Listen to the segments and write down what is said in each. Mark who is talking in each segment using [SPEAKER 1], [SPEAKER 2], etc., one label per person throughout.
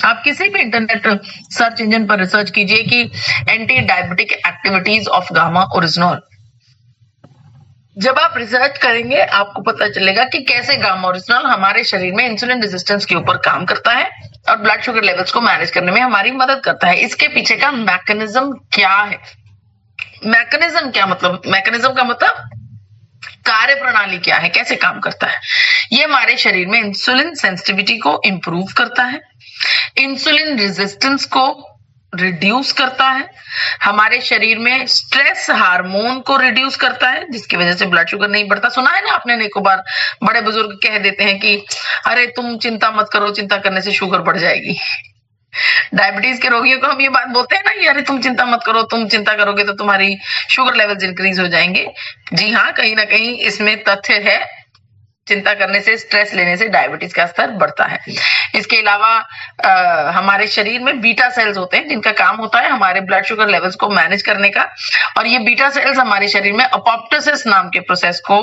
[SPEAKER 1] आप किसी भी इंटरनेट सर्च इंजन पर रिसर्च कीजिए कि anti diabetic activities of gamma oryzanol. जब आप रिसर्च करेंगे आपको पता चलेगा कि कैसे गामा ओरिजिनोल हमारे शरीर में इंसुलिन रेजिस्टेंस के ऊपर काम करता है और ब्लड शुगर लेवल्स को मैनेज करने में हमारी मदद करता है। इसके पीछे का मैकेनिज्म क्या है? मैकेनिज्म का मतलब कार्य प्रणाली क्या है, कैसे काम करता है? ये हमारे शरीर में इंसुलिन सेंसिटिविटी को इंप्रूव करता है, इंसुलिन रेजिस्टेंस को रिड्यूस करता है, हमारे शरीर में स्ट्रेस हार्मोन को रिड्यूस करता है जिसकी वजह से ब्लड शुगर नहीं बढ़ता। सुना है ना आपने अनेकों बार, बड़े बुजुर्ग कह देते हैं कि अरे तुम चिंता मत करो, चिंता करने से शुगर बढ़ जाएगी। डायबिटीज के रोगियों को हम ये बात बोलते हैं ना कि अरे तुम चिंता मत करो, तुम चिंता करोगे तो तुम्हारी शुगर लेवल्स इंक्रीज हो जाएंगे। जी हाँ, कहीं ना कहीं इसमें तथ्य है। चिंता करने से, स्ट्रेस लेने से डायबिटीज का स्तर बढ़ता है। इसके अलावा हमारे शरीर में बीटा सेल्स होते हैं जिनका काम होता है हमारे ब्लड शुगर लेवल्स को मैनेज करने का, और ये बीटा सेल्स हमारे शरीर में अपोप्टोसिस नाम के प्रोसेस को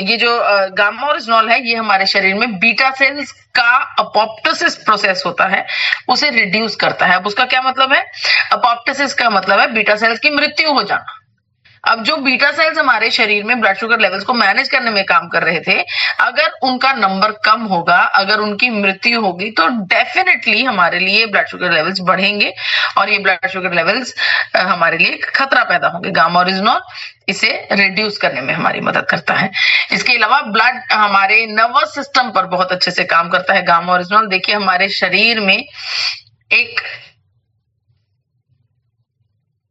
[SPEAKER 1] ये जो गामा ओरिजिनोल है ये हमारे शरीर में बीटा सेल्स का अपोप्टोसिस प्रोसेस होता है उसे रिड्यूस करता है। अब उसका क्या मतलब है? अपोप्टोसिस का मतलब है बीटा सेल्स की मृत्यु हो जाना। अब जो बीटा सेल्स हमारे शरीर में ब्लड शुगर लेवल्स को मैनेज करने में काम कर रहे थे, अगर उनका नंबर कम होगा, अगर उनकी मृत्यु होगी तो डेफिनेटली हमारे लिए ब्लड शुगर लेवल्स बढ़ेंगे और ये ब्लड शुगर लेवल्स हमारे लिए खतरा पैदा होंगे। गामा ओरिजिनोल इसे रिड्यूस करने में हमारी मदद करता है। इसके अलावा ब्लड हमारे नर्वस सिस्टम पर बहुत अच्छे से काम करता है गामा ओरिजिनोल। देखिए, हमारे शरीर में एक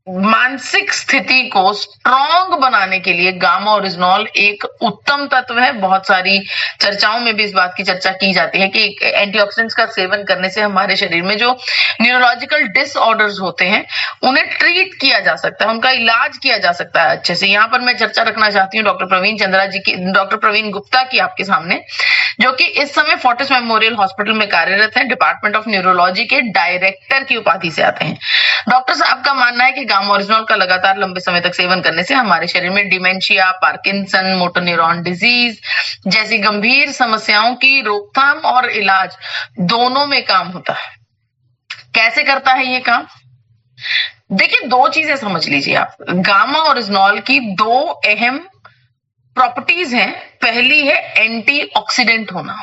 [SPEAKER 1] मानसिक स्थिति को स्ट्रॉन्ग बनाने के लिए गामा ओरिजिनोल एक उत्तम तत्व है। बहुत सारी चर्चाओं में भी इस बात की चर्चा की जाती है कि एंटीऑक्सीडेंट्स का सेवन करने से हमारे शरीर में जो न्यूरोलॉजिकल डिसऑर्डर्स होते हैं उन्हें ट्रीट किया जा सकता है, उनका इलाज किया जा सकता है अच्छे से। यहाँ पर मैं चर्चा रखना चाहती हूँ डॉक्टर प्रवीण गुप्ता की आपके सामने, जो कि इस समय फोर्टिस मेमोरियल हॉस्पिटल में कार्यरत है, डिपार्टमेंट ऑफ न्यूरोलॉजी के डायरेक्टर की उपाधि से आते हैं। डॉक्टर साहब का मानना है कि गामा ओरिजिनोल का लगातार लंबे समय तक सेवन करने से हमारे शरीर में dementia, Parkinson, motor neuron disease जैसी गंभीर समस्याओं की रोकथाम और इलाज दोनों में काम होता है। कैसे करता है ये काम? देखिए, दो चीजें समझ लीजिए आप। गामा ओरिजिनोल की दो अहम प्रॉपर्टीज हैं। पहली है एंटीऑक्सीडेंट होना,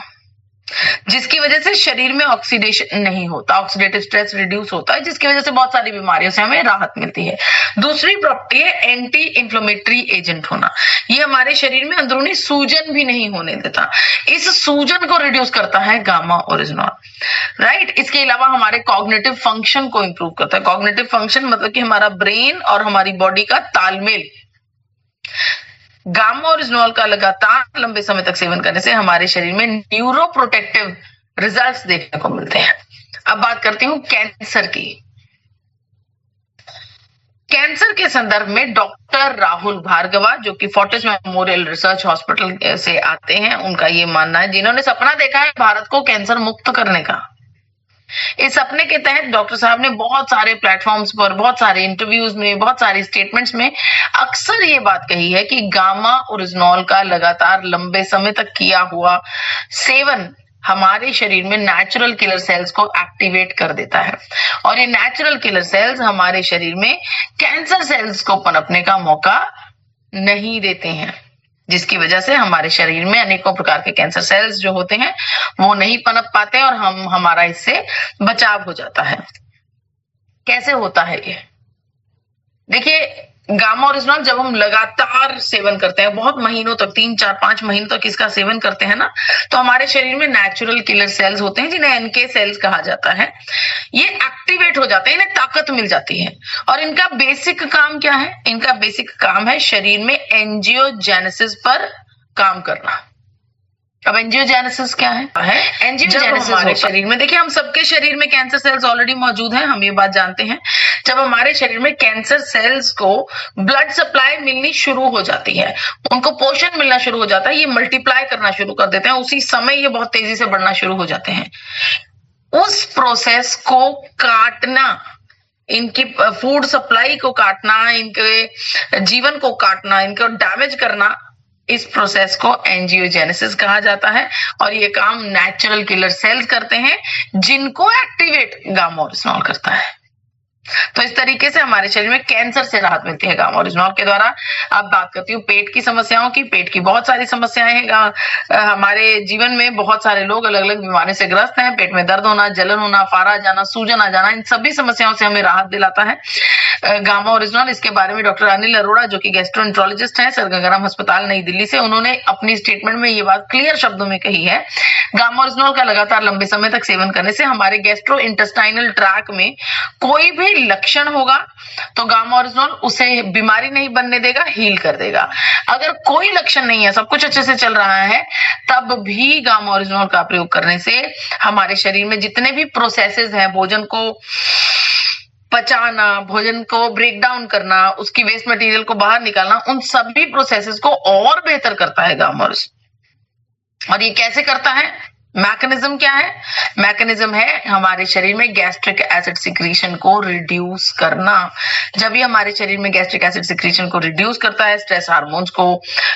[SPEAKER 1] जिसकी वजह से शरीर में ऑक्सीडेशन नहीं होता, ऑक्सीडेटिव स्ट्रेस रिड्यूस होता है, जिसकी वजह से बहुत सारी बीमारियों से हमें राहत मिलती है। दूसरी प्रॉपर्टी है एंटी इंफ्लेमेटरी एजेंट होना। ये हमारे शरीर में अंदरूनी सूजन भी नहीं होने देता, इस सूजन को रिड्यूस करता है गामा ओरिजिनोल। राइट। इसके अलावा हमारे कॉग्निटिव फंक्शन को इंप्रूव करता है। कॉग्निटिव फंक्शन मतलब कि हमारा ब्रेन और हमारी बॉडी का तालमेल। गामा ओरिजिनोल का लगातार लंबे समय तक सेवन करने से हमारे शरीर में न्यूरो प्रोटेक्टिव रिजल्ट्स देखने को मिलते हैं। अब बात करती हूं कैंसर की। कैंसर के संदर्भ में डॉक्टर राहुल भार्गवा, जो कि फोर्टिस मेमोरियल रिसर्च हॉस्पिटल से आते हैं, उनका ये मानना है, जिन्होंने सपना देखा है भारत को कैंसर मुक्त करने का। इस सपने के तहत डॉक्टर साहब ने बहुत सारे प्लेटफॉर्म्स पर, बहुत सारे इंटरव्यूज में, बहुत सारे स्टेटमेंट्स में अक्सर ये बात कही है कि गामा ओरिजिनोल का लगातार लंबे समय तक किया हुआ सेवन हमारे शरीर में नेचुरल किलर सेल्स को एक्टिवेट कर देता है और ये नेचुरल किलर सेल्स हमारे शरीर में कैंसर सेल्स को पनपने का मौका नहीं देते हैं, जिसकी वजह से हमारे शरीर में अनेकों प्रकार के कैंसर सेल्स जो होते हैं वो नहीं पनप पाते और हमारा इससे बचाव हो जाता है। कैसे होता है ये? देखिए, गामा ओरिजिनोल जब हम लगातार सेवन करते हैं, बहुत महीनों तक, 3, 4, 5 महीनों तक इसका सेवन करते हैं ना, तो हमारे शरीर में नेचुरल किलर सेल्स होते हैं जिन्हें एनके सेल्स कहा जाता है, ये एक्टिवेट हो जाते हैं, इन्हें ताकत मिल जाती है। और इनका बेसिक काम क्या है? इनका बेसिक काम है शरीर में एंजियोजेनेसिस पर काम करना। अब एंजियोजेनेसिस क्या है? एंजियोजेनेसिस हमारे शरीर में, देखिए, हम सबके शरीर में कैंसर सेल्स ऑलरेडी मौजूद हैं, हम ये बात जानते हैं। जब हमारे शरीर में कैंसर सेल्स को ब्लड सप्लाई मिलनी शुरू हो जाती है, उनको पोषण मिलना शुरू हो जाता है, ये मल्टीप्लाई करना शुरू कर देते हैं, उसी समय ये बहुत तेजी से बढ़ना शुरू हो जाते हैं। उस प्रोसेस को काटना, इनकी फूड सप्लाई को काटना, इनके जीवन को काटना, इनको डैमेज करना, इस प्रोसेस को एंजियोजेनेसिस कहा जाता है और ये काम नेचुरल किलर सेल्स करते हैं जिनको एक्टिवेट गामा ओरिजिनॉल करता है। तो इस तरीके से हमारे शरीर में कैंसर से राहत मिलती है गामा ओरिजिनॉल के द्वारा। अब बात करती हूँ पेट की समस्याओं की। पेट की बहुत सारी समस्याएं हैं हमारे जीवन में। बहुत सारे लोग अलग अलग बीमारी से ग्रस्त हैं। पेट में दर्द होना, जलन होना, फारा जाना, सूजन आ जाना, इन सभी समस्याओं से हमें राहत दिलाता है गामा ओरिजिनॉल। इसके बारे में डॉक्टर अनिल अरोड़ा जो कि गैस्ट्रोएंटरोलॉजिस्ट हैं, सर गंगाराम अस्पताल नई दिल्ली से, उन्होंने अपनी स्टेटमेंट में ये बात क्लियर शब्दों में कही है। गामा ओरिजिनॉल का लगातार लंबे समय तक सेवन करने से हमारे गैस्ट्रो इंटेस्टाइनल ट्रैक में कोई भी लक्षण होगा तो गामा ओरिजिनॉल उसे बीमारी नहीं बनने देगा, हील कर देगा। अगर कोई लक्षण नहीं है, सब कुछ अच्छे से चल रहा है, तब भी गामा ओरिजिनॉल का प्रयोग करने से हमारे शरीर में जितने भी प्रोसेसेस हैं, भोजन को पचाना, भोजन को ब्रेक डाउन करना, उसकी वेस्ट मटेरियल को बाहर निकालना, उन सभी प्रोसेसेस को और बेहतर करता है गामा ओरिजिनॉल। और ये कैसे करता है? मैकेनिज्म क्या है? मैकेनिज्म है हमारे शरीर में गैस्ट्रिक एसिड सिक्रीशन को रिड्यूस करना। जब ये हमारे शरीर में गैस्ट्रिक एसिड सिक्रीशन को रिड्यूस करता है, स्ट्रेस हार्मोन्स को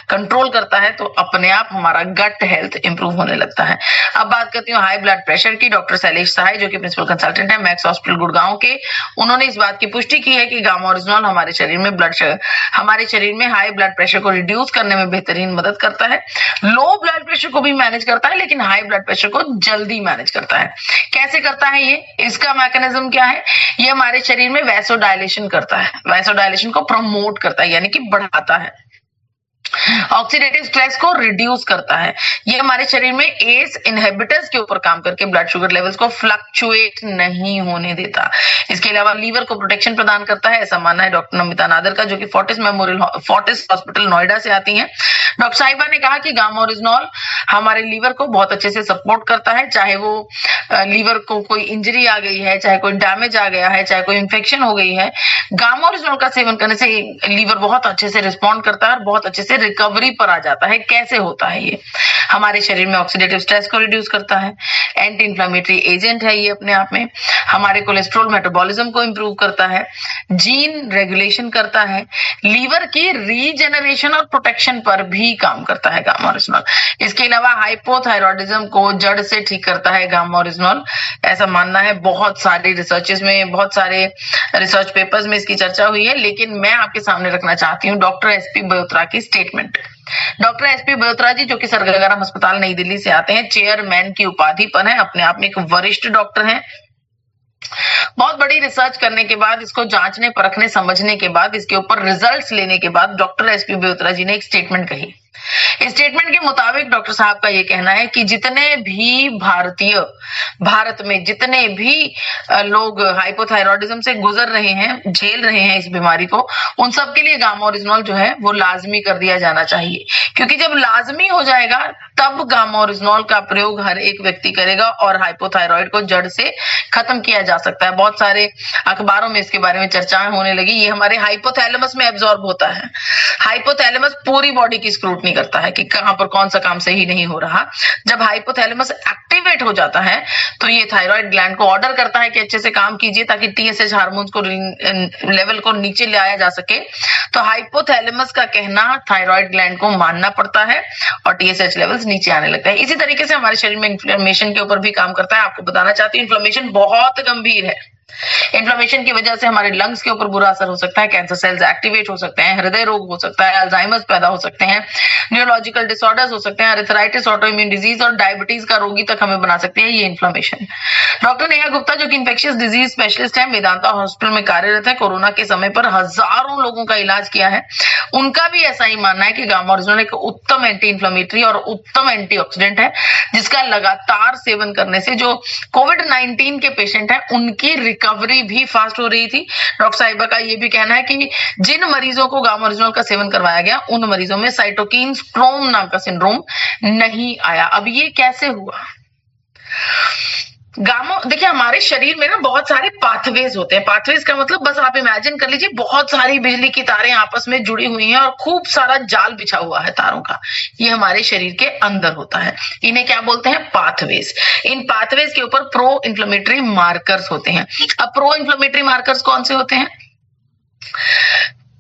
[SPEAKER 1] कंट्रोल करता है, तो अपने आप हमारा गट हेल्थ इंप्रूव होने लगता है। अब बात करती हूँ हाई ब्लड प्रेशर की। डॉक्टर शैलेश सहाय जो कि प्रिंसिपल कंसल्टेंट है मैक्स हॉस्पिटल गुड़गांव के, उन्होंने इस बात की पुष्टि की है कि गामा ओरिजिनॉल हमारे शरीर में हाई ब्लड प्रेशर को रिड्यूस करने में बेहतरीन मदद करता है। लो ब्लड प्रेशर को भी मैनेज करता है, लेकिन हाई ब्लड प्रेशर को जल्दी मैनेज करता है। कैसे करता है ये? इसका मैकेनिज्म क्या है? ये हमारे शरीर में वैसोडायलेशन करता है, वैसोडायलेशन को प्रमोट करता है, यानी कि बढ़ाता है। ऑक्सीडेटिव स्ट्रेस को रिड्यूस करता है। ये हमारे शरीर में एस इनहिबिटर्स के ऊपर काम करके ब्लड शुगर लेवल्स को फ्लक्चुएट नहीं होने देता। इसके अलावा लीवर को प्रोटेक्शन प्रदान करता है, ऐसा मानना है डॉक्टर नमिता नादर का जो कि फोर्टिस हॉस्पिटल नोएडा से आती हैं। डॉक्टर साहिबा ने कहा कि गामा ओरिजिनॉल हमारे लीवर को बहुत अच्छे से सपोर्ट करता है, चाहे वो लीवर को कोई इंजरी आ गई है, चाहे कोई डैमेज आ गया है, चाहे कोई इंफेक्शन हो गई है। गामा ओरिजिनॉल का सेवन करने से लीवर बहुत अच्छे से रिस्पॉन्ड करता है और बहुत अच्छे से रिकवरी पर आ जाता है। कैसे होता है ये? हमारे शरीर में ऑक्सीडेटिव स्ट्रेस को रिड्यूस करता है, एंटी इंफ्लेमेटरी एजेंट है ये अपने आप में, हमारे कोलेस्ट्रॉल मेटाबॉलिज्म को इंप्रूव करता है, जीन रेगुलेशन करता है, लीवर की रीजेनरेशन और प्रोटेक्शन पर भी काम करता है गामा ओरिजिनॉल। इसके अलावा हाइपोथायरॉयडिज्म को जड़ से ठीक करता है गामा ओरिजिनॉल, ऐसा मानना है। बहुत सारे रिसर्चेस में, बहुत सारे रिसर्च पेपर्स में इसकी चर्चा हुई है, लेकिन मैं आपके सामने रखना चाहती हूँ डॉक्टर एसपी बयोत्रा की स्टेटमेंट। डॉक्टर एसपी बयोत्रा जी जो कि सर गंगाराम अस्पताल नई दिल्ली से आते हैं, चेयरमैन की उपाधि पर है, अपने आप में एक वरिष्ठ डॉक्टर हैं। बहुत बड़ी रिसर्च करने के बाद, इसको जांचने, परखने, समझने के बाद, इसके ऊपर रिजल्ट्स लेने के बाद डॉक्टर एसपी बयोत्रा जी ने एक स्टेटमेंट कही। इस स्टेटमेंट के मुताबिक डॉक्टर साहब का ये कहना है कि जितने भी भारत में जितने भी लोग हाइपोथायरॉयडिज्म से गुजर रहे हैं, झेल रहे हैं इस बीमारी को, उन सब के लिए गामा ओरिजिनॉल जो है वो लाजमी कर दिया जाना चाहिए। क्योंकि जब लाजमी हो जाएगा तब गामा ओरिजिनॉल का प्रयोग हर एक व्यक्ति करेगा और हाइपोथायरॉयड को जड़ से खत्म किया जा सकता है। बहुत सारे अखबारों में इसके बारे में चर्चाएं होने लगी। ये हमारे हाइपोथैलेमस में एब्जॉर्ब होता है। हाइपोथैलेमस पूरी बॉडी की स्क्रूटनी करता है कि कहां पर कौन सा काम सही नहीं हो रहा। जब हाइपोथैलेमस एक्टिवेट हो जाता है तो ये थायराइड ग्लैंड को ऑर्डर करता है कि अच्छे से काम कीजिए ताकि टीएसएच हार्मोन्स को लेवल को नीचे लाया जा सके। तो हाइपोथैलेमस का कहना थायराइड ग्लैंड को मानना पड़ता है और टीएसएच लेवल्स नीचे आने लगता है। इसी तरीके से हमारे शरीर में इन्फ्लेमेशन के ऊपर भी काम करता है। आपको बताना चाहती हूँ इन्फ्लेमेशन बहुत गंभीर है। इन्फ्लेमेशन की वजह से हमारे लंग्स के ऊपर बुरा असर हो सकता है, कैंसर सेल्स एक्टिवेट हो सकते हैं, हृदय रोग हो सकता है, अल्जाइमर्स पैदा हो सकते हैं, न्यूरोलॉजिकल डिसऑर्डर्स हो सकते हैं, अर्थराइटिस, ऑटोइम्यून डिजीज और डायबिटीज का रोगी तक हमें बना सकती है ये इन्फ्लेमेशन। डॉक्टर नेहा गुप्ता जो कि इंफेक्शियस डिजीज स्पेशलिस्ट है, मेदांता हॉस्पिटल में कार्यरत है, कोरोना के समय पर हजारों लोगों का इलाज किया है। उनका भी ऐसा ही मानना है कि गामा ओरिजिनॉल एक उत्तम एंटी इन्फ्लेमेटरी और उत्तम एंटीऑक्सीडेंट है जिसका लगातार सेवन करने से जो कोविड-19 के पेशेंट हैं उनकी रिकवरी भी फास्ट हो रही थी। डॉक्टर साहिबा का ये भी कहना है कि जिन मरीजों को गामा ओरिजिनॉल का सेवन करवाया गया उन मरीजों में साइटोकिन स्ट्रोम नाम का सिंड्रोम नहीं आया। अब ये कैसे हुआ? गामा, देखिए हमारे शरीर में ना बहुत सारे पाथवेज होते हैं। पाथवेज का मतलब बस आप इमेजिन कर लीजिए बहुत सारी बिजली की तारें आपस में जुड़ी हुई हैं और खूब सारा जाल बिछा हुआ है तारों का। ये हमारे शरीर के अंदर होता है। इन्हें क्या बोलते हैं? पाथवेज। इन पाथवेज के ऊपर प्रो इन्फ्लेमेटरी मार्कर्स होते हैं। अब प्रो इन्फ्लेमेटरी मार्कर्स कौन से होते हैं?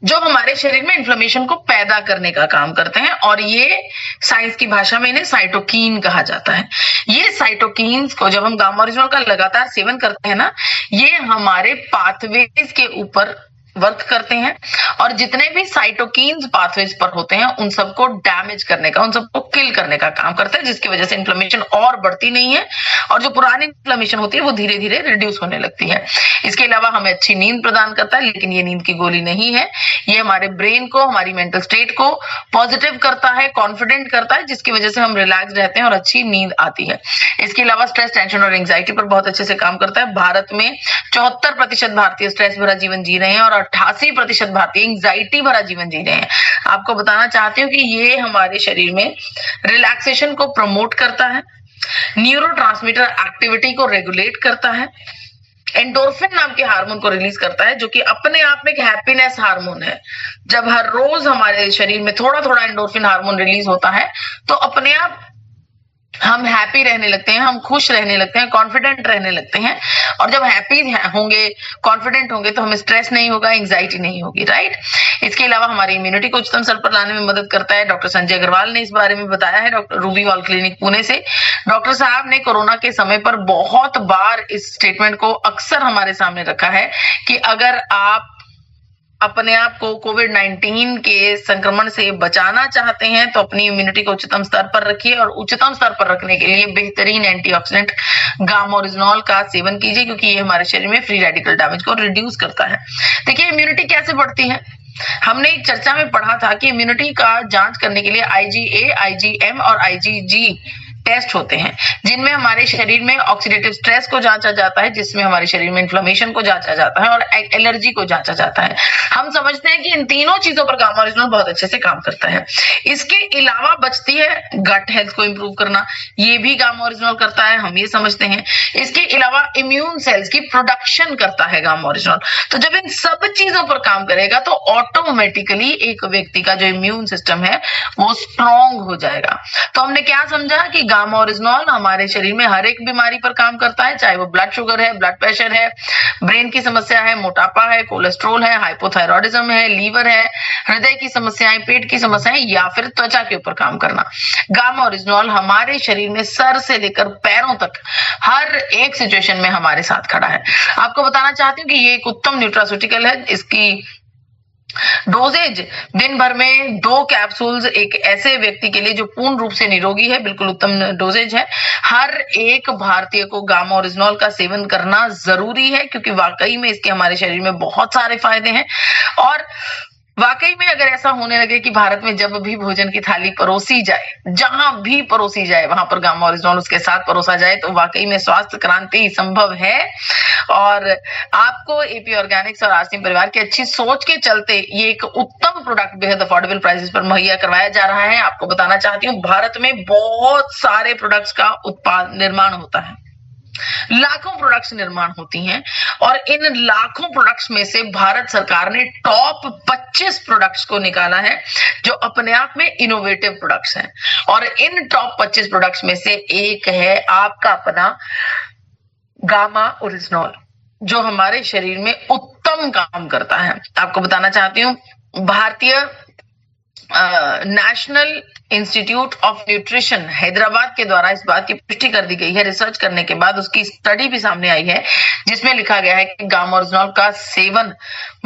[SPEAKER 1] जो हमारे शरीर में इन्फ्लेमेशन को पैदा करने का काम करते हैं, और ये साइंस की भाषा में इन्हें साइटोकीन कहा जाता है। ये साइटोकीन्स को जब हम गामा ओरिजिनल का लगातार सेवन करते हैं ना, ये हमारे पाथवेज के ऊपर वर्क करते हैं, और जितने भी साइटोकीन्स पाथवेज पर होते हैं उन सबको डैमेज करने का, उन सबको किल करने का काम करता है, जिसकी वजह से इन्फ्लेमेशन और बढ़ती नहीं है, और जो पुरानी इन्फ्लेमेशन होती है वो धीरे धीरे रिड्यूस होने लगती है। इसके अलावा हमें अच्छी नींद प्रदान करता है, लेकिन ये नींद की गोली नहीं है। ये हमारे ब्रेन को, हमारी मेंटल स्टेट को पॉजिटिव करता है, कॉन्फिडेंट करता है, जिसकी वजह से हम रिलैक्स रहते हैं और अच्छी नींद आती है। इसके अलावा स्ट्रेस, टेंशन और एंग्जाइटी पर बहुत अच्छे से काम करता है। भारत में 74% भारतीय स्ट्रेस भरा जीवन जी रहे हैं और 88% भारतीय एंग्जाइटी भरा जीवन जी रहे हैं। आपको बताना चाहती हूँ कि ये हमारे शरीर में रिलैक्सेशन को प्रमोट करता है, न्यूरोट्रांसमीटर एक्टिविटी को रेगुलेट करता है, एंडोर्फिन नाम के हार्मोन को रिलीज करता है, जो कि अपने आप में एक हैप्पीनेस हार्मोन है। जब हर रोज हमारे शरीर में थोड़ा थोड़ा एंडोर्फिन हार्मोन रिलीज होता है तो अपने आप हम हैप्पी रहने लगते हैं, हम खुश रहने लगते हैं, कॉन्फिडेंट रहने लगते हैं। और जब हैप्पी होंगे, कॉन्फिडेंट होंगे, तो हमें स्ट्रेस नहीं होगा, एंग्जाइटी नहीं होगी, राइट। इसके अलावा हमारी इम्यूनिटी को उच्चतम स्तर पर लाने में मदद करता है। डॉक्टर संजय अग्रवाल ने इस बारे में बताया है, doctor Ruby wall clinic Pune से। डॉक्टर साहब ने कोरोना के समय पर बहुत बार इस स्टेटमेंट को अक्सर हमारे सामने रखा है कि अगर आप अपने आप को कोविड-19 के संक्रमण से बचाना चाहते हैं तो अपनी इम्यूनिटी को उच्चतम स्तर पर रखिए, और उच्चतम स्तर पर रखने के लिए बेहतरीन एंटीऑक्सीडेंट गामा ओरिजिनॉल का सेवन कीजिए, क्योंकि ये हमारे शरीर में फ्री रेडिकल डैमेज को रिड्यूस करता है। देखिए इम्यूनिटी कैसे बढ़ती है। हमने एक चर्चा में पढ़ा था कि इम्यूनिटी का जांच करने के लिए IgA, IgM और IgG टेस्ट होते हैं, जिनमें हमारे शरीर में ऑक्सीडेटिव स्ट्रेस को जांचा जाता है, जिसमें हमारे शरीर में इन्फ्लेमेशन को जांचा जाता है, और एलर्जी को जांचा जाता है। हम समझते हैं कि इन तीनों चीजों पर गामा ओरिजिनल बहुत अच्छे से काम करता है। इसके अलावा बचती है गट हेल्थ को इंप्रूव करना, ये भी गामा ओरिजिनल करता है, हम ये समझते हैं। इसके अलावा इम्यून सेल्स की प्रोडक्शन करता है गामा ओरिजिनल। तो जब इन सब चीजों पर काम करेगा तो ऑटोमेटिकली एक व्यक्ति का जो इम्यून सिस्टम है वो स्ट्रॉन्ग हो जाएगा। तो हमने क्या समझा कि गामा ओरिजिनॉल हमारे शरीर में हर एक बीमारी पर काम करता है, चाहे वो ब्लड शुगर है, ब्लड प्रेशर है, ब्रेन की समस्या है, मोटापा है, कोलेस्ट्रॉल है, हाइपोथायरॉयडिज्म है, लीवर है, हृदय की समस्याएं, पेट की समस्याएं, या फिर त्वचा के ऊपर काम करना। गामा ओरिजिनॉल हमारे शरीर में सर से लेकर पैरों तक हर एक सिचुएशन में हमारे साथ खड़ा है। आपको बताना चाहती हूँ कि ये एक उत्तम न्यूट्रास्यूटिकल है। इसकी डोजेज दिन भर में 2 कैप्सूल्स एक ऐसे व्यक्ति के लिए जो पूर्ण रूप से निरोगी है, बिल्कुल उत्तम डोजेज है। हर एक भारतीय को गामा ओरिजिनॉल का सेवन करना जरूरी है, क्योंकि वाकई में इसके हमारे शरीर में बहुत सारे फायदे हैं। और वाकई में अगर ऐसा होने लगे कि भारत में जब भी भोजन की थाली परोसी जाए, जहां भी परोसी जाए, वहां पर गामा ओरिजिनॉल उसके साथ परोसा जाए, तो वाकई में स्वास्थ्य क्रांति संभव है। और आपको एपी ऑर्गेनिक्स और आरसीएम परिवार की अच्छी सोच के चलते ये एक उत्तम प्रोडक्ट बेहद अफोर्डेबल प्राइसेस पर मुहैया करवाया जा रहा है। आपको बताना चाहती हूँ, भारत में बहुत सारे प्रोडक्ट्स का उत्पाद निर्माण होता है, लाखों प्रोडक्ट्स निर्माण होती हैं, और इन लाखों प्रोडक्ट्स में से भारत सरकार ने टॉप 25 प्रोडक्ट्स को निकाला है जो अपने आप में इनोवेटिव प्रोडक्ट्स हैं। और इन टॉप 25 प्रोडक्ट्स में से एक है आपका अपना गामा ओरिजिनॉल, जो हमारे शरीर में उत्तम काम करता है। आपको बताना चाहती हूँ, भारतीय national institute of nutrition Hyderabad के द्वारा इस बात की पुष्टि कर दी गई है, रिसर्च करने के बाद उसकी स्टडी भी सामने आई है, जिसमें लिखा गया है कि गामा ओरिजिनॉल का सेवन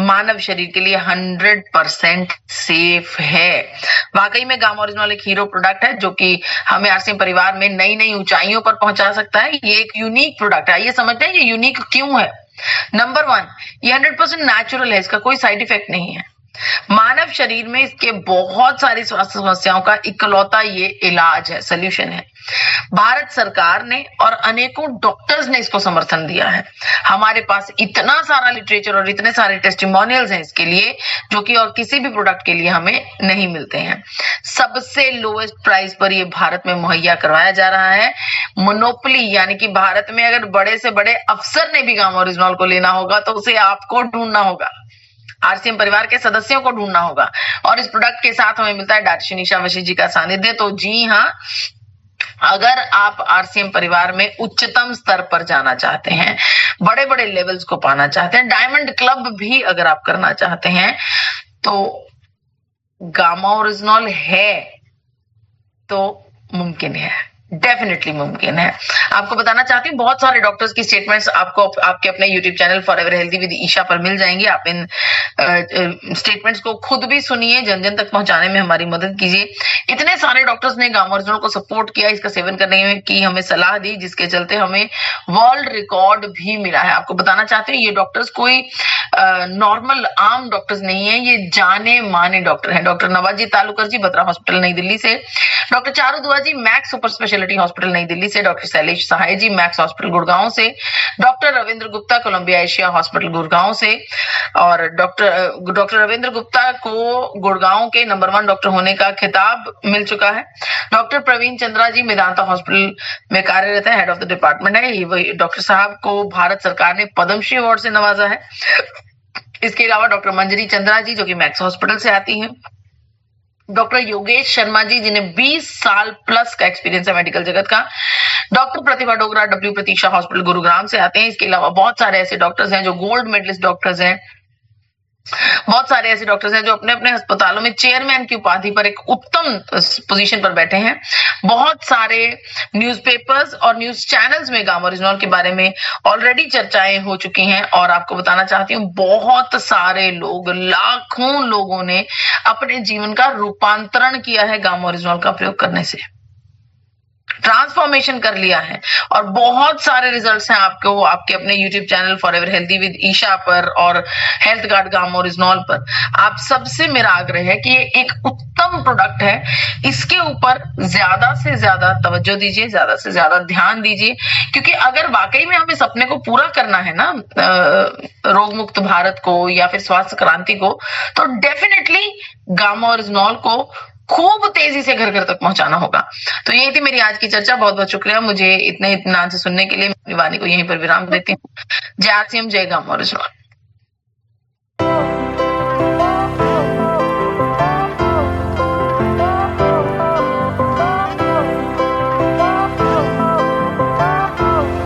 [SPEAKER 1] मानव शरीर के लिए 100% सेफ है। वाकई में गामा ओरिजिनॉल एक हीरो प्रोडक्ट है, जो कि हमें आरसीएम परिवार में नई नई ऊंचाइयों पर पहुंचा सकता है। ये एक यूनिक प्रोडक्ट है। ये समझते हैं ये यूनिक क्यों है। नंबर 1, ये 100% नेचुरल है, इसका कोई साइड इफेक्ट नहीं है। मानव शरीर में इसके बहुत सारी स्वास्थ्य समस्याओं का इकलौता ये इलाज है, सोल्यूशन है। भारत सरकार ने और अनेकों डॉक्टर्स ने इसको समर्थन दिया है। हमारे पास इतना सारा लिटरेचर और इतने सारे टेस्टिमोनियल्स हैं इसके लिए, जो कि और किसी भी प्रोडक्ट के लिए हमें नहीं मिलते हैं। सबसे लोएस्ट प्राइस पर ये भारत में मुहैया करवाया जा रहा है। मोनोपोली, यानी कि भारत में अगर बड़े से बड़े अफसर ने भी गामा ओरिजिनॉल को लेना होगा तो उसे आपको ढूंढना होगा, आरसीएम परिवार के सदस्यों को ढूंढना होगा। और इस प्रोडक्ट के साथ हमें मिलता है डायटीशियन ईशा वशी जी का सानिध्य। तो जी हाँ, अगर आप आरसीएम परिवार में उच्चतम स्तर पर जाना चाहते हैं, बड़े बड़े लेवल्स को पाना चाहते हैं, डायमंड क्लब भी अगर आप करना चाहते हैं, तो गामा ओरिजिनॉल है तो मुमकिन है, डेफिनेटली मुमकिन है। आपको बताना चाहती हूँ बहुत सारे डॉक्टर्स की स्टेटमेंट्स आपको आपके अपने YouTube channel forever healthy with Isha पर मिल जाएंगी। आप इन स्टेटमेंट्स को खुद भी सुनिए, जन जन तक पहुंचाने में हमारी मदद कीजिए। इतने सारे डॉक्टर्स ने गामा ओरिजिनल को सपोर्ट किया, इसका सेवन करने की हमें सलाह दी, जिसके चलते हमें वर्ल्ड रिकॉर्ड भी मिला है। आपको बताना चाहते हैं ये डॉक्टर्स कोई नॉर्मल आम डॉक्टर्स नहीं है, ये जाने माने डॉक्टर हैं। डॉक्टर नवाजी तालुकर जी बत्रा हॉस्पिटल नई दिल्ली से, डॉक्टर चारू दुआ जी मैक्स सुपर स्पेशलिटी हॉस्पिटल नई दिल्ली से, डॉक्टर शैलेश सहाय जी मैक्स हॉस्पिटल गुड़गांव से, doctor Ravindra Gupta Columbia Asia hospital Gurgaon से, और डॉक्टर रविंद्र गुप्ता को गुड़गांव के नंबर 1 डॉक्टर होने का खिताब मिल चुका है। डॉक्टर प्रवीण चंद्रा जी मेदांता हॉस्पिटल में कार्यरत है, हेड ऑफ द डिपार्टमेंट है। डॉक्टर साहब को भारत सरकार ने पद्मश्री अवार्ड से नवाजा है। इसके अलावा डॉक्टर मंजरी चंद्रा जी जो कि मैक्स हॉस्पिटल से आती हैं, डॉक्टर योगेश शर्मा जी जिन्हें 20 साल प्लस का एक्सपीरियंस है मेडिकल जगत का, डॉक्टर प्रतिभा डोगरा डब्ल्यू प्रतीक्षा हॉस्पिटल गुरुग्राम से आते हैं। इसके अलावा बहुत सारे ऐसे डॉक्टर्स हैं जो गोल्ड मेडलिस्ट डॉक्टर्स हैं, बहुत सारे ऐसे डॉक्टर्स हैं जो अपने अपने अस्पतालों में चेयरमैन की उपाधि पर एक उत्तम पोजीशन पर बैठे हैं। बहुत सारे न्यूज़पेपर्स और न्यूज चैनल्स में गामा ओरिजिनॉल के बारे में ऑलरेडी चर्चाएं हो चुकी हैं, और आपको बताना चाहती हूँ बहुत सारे लोग, लाखों लोगों ने अपने जीवन का रूपांतरण किया है गामा ओरिजिनॉल का प्रयोग करने से, ट्रांसफॉर्मेशन कर लिया है, और बहुत सारे रिजल्ट्स हैं आपको आपके अपने YouTube channel forever healthy with Isha पर और हेल्थ गार्ड गामा ओरिजिनॉल पर। आप सबसे मेरा आग्रह है कि ये एक उत्तम प्रोडक्ट है, इसके ऊपर ज्यादा से ज्यादा तवज्जो दीजिए, ज्यादा से ज्यादा ध्यान दीजिए, क्योंकि अगर वाकई में हमें सपने को पूरा करना है ना, रोग मुक्त भारत को या फिर स्वास्थ्य क्रांति को, तो डेफिनेटली गामा ओरिजिनॉल को खूब तेजी से घर घर तक पहुंचाना होगा। तो यही थी मेरी आज की चर्चा। बहुत बहुत शुक्रिया मुझे इतने इत्मीनान से सुनने के लिए। वाणी को यहीं पर विराम देती हूँ। जय आरसीएम, जय गामा ओरिजिनॉल।